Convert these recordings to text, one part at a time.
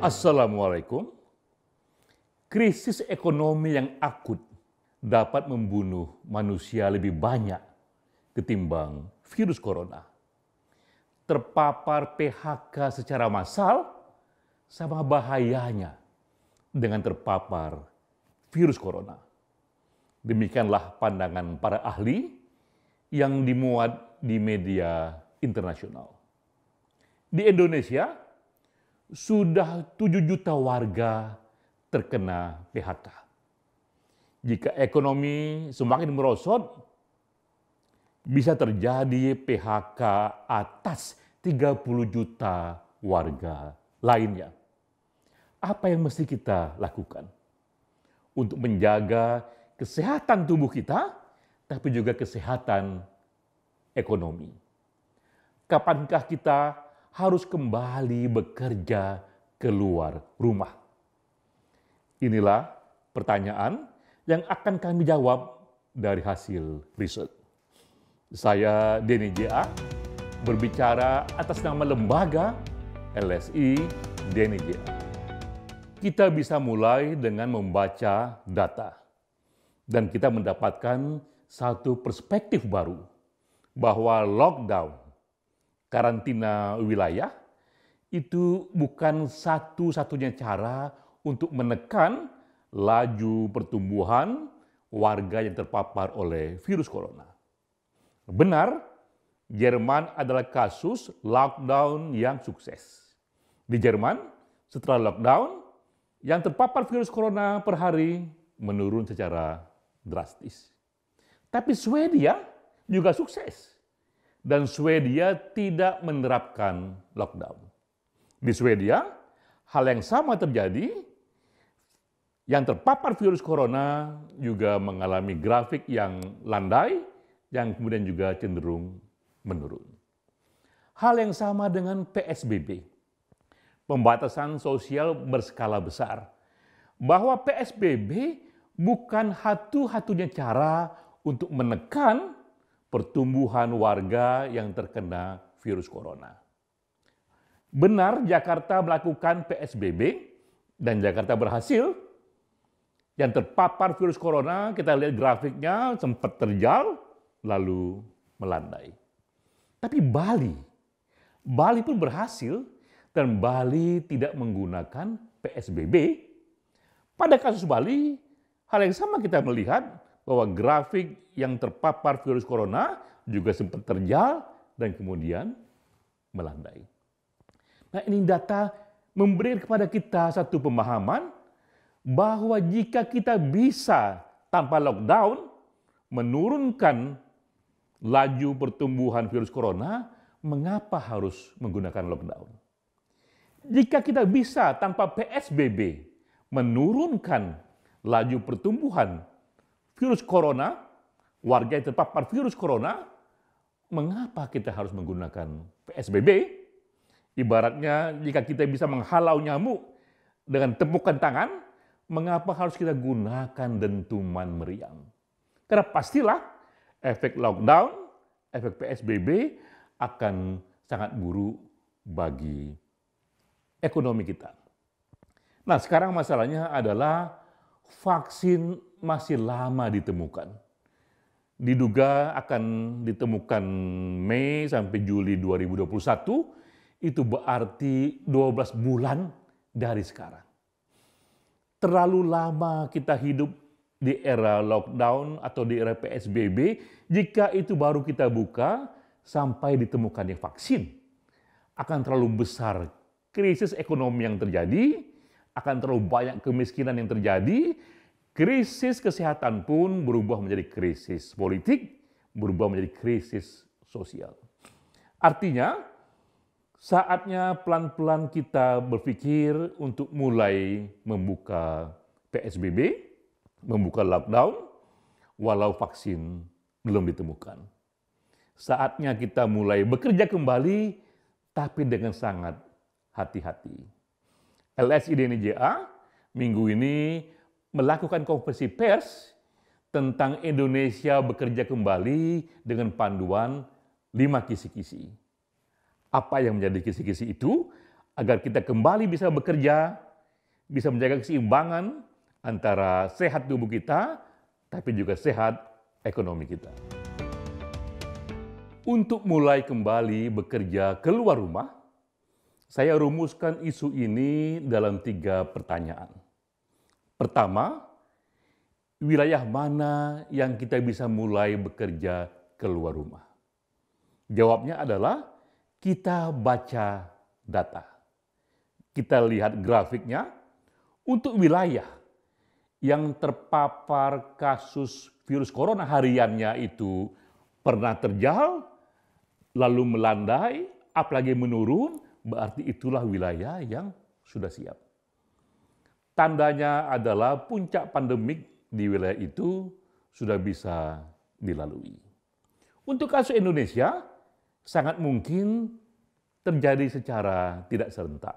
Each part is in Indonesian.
Assalamualaikum. Krisis ekonomi yang akut dapat membunuh manusia lebih banyak ketimbang virus corona. Terpapar PHK secara massal sama bahayanya dengan terpapar virus corona. Demikianlah pandangan para ahli yang dimuat di media internasional. Di Indonesia, sudah 7 juta warga terkena PHK. Jika ekonomi semakin merosot, bisa terjadi PHK atas 30 juta warga lainnya. Apa yang mesti kita lakukan untuk menjaga kesehatan tubuh kita, tapi juga kesehatan ekonomi? Kapankah kita harus kembali bekerja keluar rumah? Inilah pertanyaan yang akan kami jawab dari hasil riset. Saya Denny J.A. berbicara atas nama lembaga LSI Denny J.A. Kita bisa mulai dengan membaca data dan kita mendapatkan satu perspektif baru bahwa lockdown, karantina wilayah, itu bukan satu-satunya cara untuk menekan laju pertumbuhan warga yang terpapar oleh virus corona. Benar, Jerman adalah kasus lockdown yang sukses. Di Jerman, setelah lockdown, yang terpapar virus corona per hari menurun secara drastis. Tapi Swedia juga sukses. Dan Swedia tidak menerapkan lockdown. Di Swedia, hal yang sama terjadi. Yang terpapar virus corona juga mengalami grafik yang landai, yang kemudian juga cenderung menurun. Hal yang sama dengan PSBB, pembatasan sosial berskala besar. Bahwa PSBB bukan satu-satunya cara untuk menekan pertumbuhan warga yang terkena virus corona. Benar, Jakarta melakukan PSBB dan Jakarta berhasil. Yang terpapar virus corona, kita lihat grafiknya sempat terjal, lalu melandai. Tapi Bali pun berhasil dan Bali tidak menggunakan PSBB. Pada kasus Bali, hal yang sama kita melihat bahwa grafik yang terpapar virus corona juga sempat terjal dan kemudian melandai. Nah, ini data memberi kepada kita satu pemahaman bahwa jika kita bisa tanpa lockdown menurunkan laju pertumbuhan virus corona, mengapa harus menggunakan lockdown? Jika kita bisa tanpa PSBB menurunkan laju pertumbuhan virus corona, warga yang terpapar virus corona, mengapa kita harus menggunakan PSBB? Ibaratnya jika kita bisa menghalau nyamuk dengan tepukan tangan, mengapa harus kita gunakan dentuman meriam? Karena pastilah efek lockdown, efek PSBB akan sangat buruk bagi ekonomi kita. Nah, sekarang masalahnya adalah vaksin masih lama ditemukan. Diduga akan ditemukan Mei sampai Juli 2021, itu berarti 12 bulan dari sekarang. Terlalu lama kita hidup di era lockdown atau di era PSBB jika itu baru kita buka sampai ditemukannya vaksin. Akan terlalu besar krisis ekonomi yang terjadi, akan terlalu banyak kemiskinan yang terjadi, krisis kesehatan pun berubah menjadi krisis politik, berubah menjadi krisis sosial. Artinya, saatnya pelan-pelan kita berpikir untuk mulai membuka PSBB, membuka lockdown, walau vaksin belum ditemukan. Saatnya kita mulai bekerja kembali, tapi dengan sangat hati-hati. LSI Denny J.A. minggu ini melakukan konferensi pers tentang Indonesia bekerja kembali dengan panduan 5 kisi-kisi. Apa yang menjadi kisi-kisi itu agar kita kembali bisa bekerja, bisa menjaga keseimbangan antara sehat tubuh kita, tapi juga sehat ekonomi kita. Untuk mulai kembali bekerja keluar rumah, saya rumuskan isu ini dalam 3 pertanyaan. Pertama, wilayah mana yang kita bisa mulai bekerja keluar rumah? Jawabnya adalah kita baca data. Kita lihat grafiknya untuk wilayah yang terpapar kasus virus corona hariannya itu pernah terjal, lalu melandai, apalagi menurun, berarti itulah wilayah yang sudah siap. Tandanya adalah puncak pandemik di wilayah itu sudah bisa dilalui. Untuk kasus Indonesia, sangat mungkin terjadi secara tidak serentak.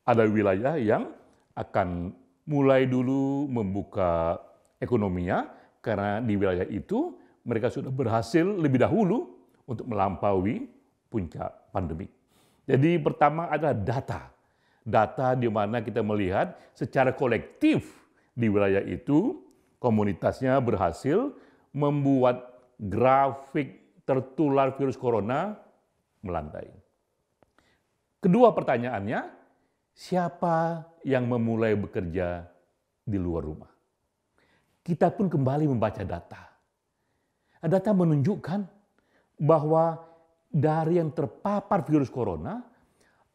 Ada wilayah yang akan mulai dulu membuka ekonominya, karena di wilayah itu mereka sudah berhasil lebih dahulu untuk melampaui puncak pandemi. Jadi pertama adalah data. Data di mana kita melihat secara kolektif di wilayah itu komunitasnya berhasil membuat grafik tertular virus corona melandai. Kedua pertanyaannya, siapa yang memulai bekerja di luar rumah? Kita pun kembali membaca data. Data menunjukkan bahwa dari yang terpapar virus corona,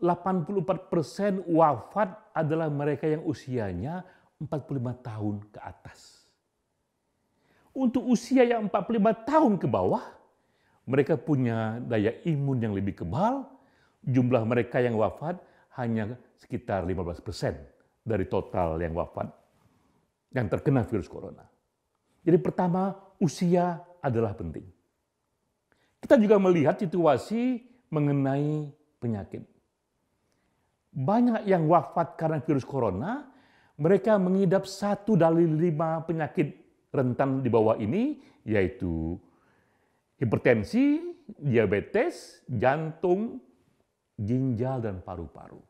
84% wafat adalah mereka yang usianya 45 tahun ke atas. Untuk usia yang 45 tahun ke bawah, mereka punya daya imun yang lebih kebal, jumlah mereka yang wafat hanya sekitar 15% dari total yang wafat yang terkena virus corona. Jadi pertama, usia adalah penting. Kita juga melihat situasi mengenai penyakit. Banyak yang wafat karena virus corona, mereka mengidap 1 dari 5 penyakit rentan di bawah ini, yaitu hipertensi, diabetes, jantung, ginjal, dan paru-paru.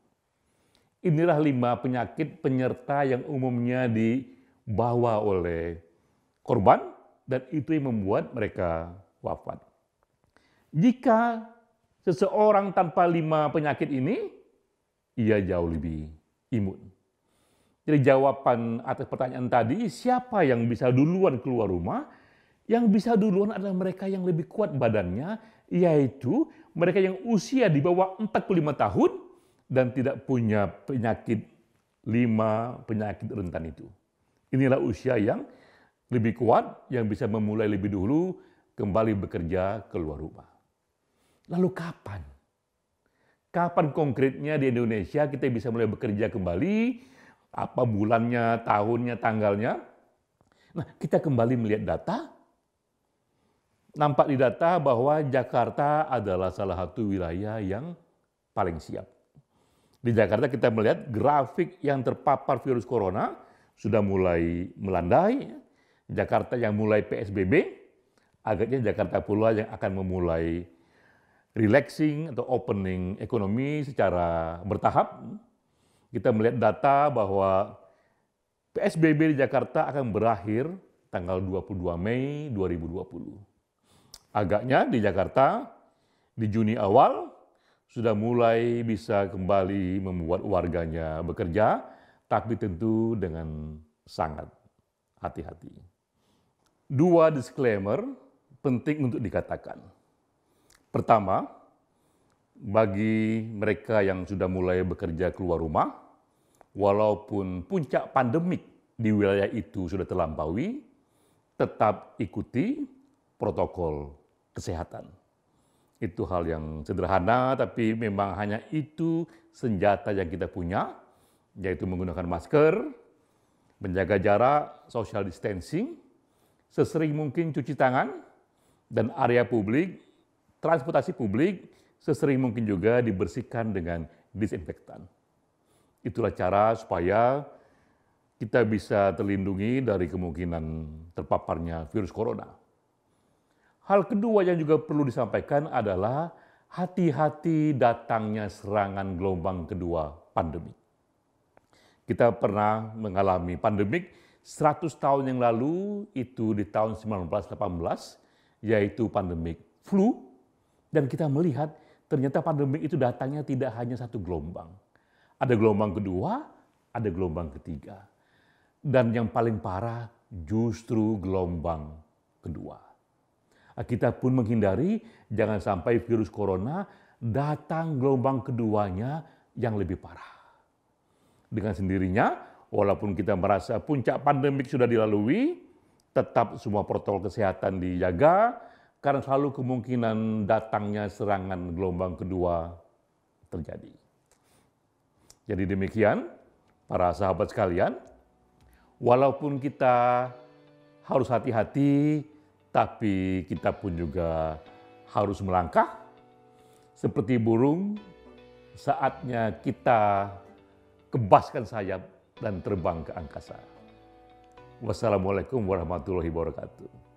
Inilah 5 penyakit penyerta yang umumnya dibawa oleh korban, dan itu yang membuat mereka wafat. Jika seseorang tanpa 5 penyakit ini, ia jauh lebih imun. Jadi jawaban atas pertanyaan tadi, siapa yang bisa duluan keluar rumah? Yang bisa duluan adalah mereka yang lebih kuat badannya, yaitu mereka yang usia di bawah 45 tahun dan tidak punya penyakit 5 penyakit rentan itu. Inilah usia yang lebih kuat, yang bisa memulai lebih dulu kembali bekerja keluar rumah. Lalu kapan? Kapan konkretnya di Indonesia kita bisa mulai bekerja kembali? Apa bulannya, tahunnya, tanggalnya? Nah, kita kembali melihat data. Nampak di data bahwa Jakarta adalah salah satu wilayah yang paling siap. Di Jakarta kita melihat grafik yang terpapar virus corona sudah mulai melandai. Jakarta yang mulai PSBB, agaknya Jakarta pula yang akan memulai relaxing atau opening ekonomi secara bertahap. Kita melihat data bahwa PSBB di Jakarta akan berakhir tanggal 22 Mei 2020. Agaknya di Jakarta di Juni awal sudah mulai bisa kembali membuat warganya bekerja, tapi tentu dengan sangat hati-hati. 2 disclaimer penting untuk dikatakan. Pertama, bagi mereka yang sudah mulai bekerja keluar rumah, walaupun puncak pandemik di wilayah itu sudah terlampaui, tetap ikuti protokol kesehatan. Itu hal yang sederhana, tapi memang hanya itu senjata yang kita punya, yaitu menggunakan masker, menjaga jarak, social distancing, sesering mungkin cuci tangan, dan area publik, transportasi publik, sesering mungkin juga dibersihkan dengan disinfektan. Itulah cara supaya kita bisa terlindungi dari kemungkinan terpaparnya virus corona. Hal kedua yang juga perlu disampaikan adalah hati-hati datangnya serangan gelombang kedua pandemi. Kita pernah mengalami pandemik 100 tahun yang lalu, itu di tahun 1918, yaitu pandemik flu. Dan kita melihat ternyata pandemik itu datangnya tidak hanya satu gelombang. Ada gelombang kedua, ada gelombang ketiga. Dan yang paling parah justru gelombang kedua. Kita pun menghindari jangan sampai virus corona datang gelombang keduanya yang lebih parah. Dengan sendirinya, walaupun kita merasa puncak pandemik sudah dilalui, tetap semua protokol kesehatan dijaga, karena selalu kemungkinan datangnya serangan gelombang kedua terjadi. Jadi demikian, para sahabat sekalian, walaupun kita harus hati-hati, tapi kita pun juga harus melangkah. Seperti burung, saatnya kita kebaskan sayap dan terbang ke angkasa. Wassalamualaikum warahmatullahi wabarakatuh.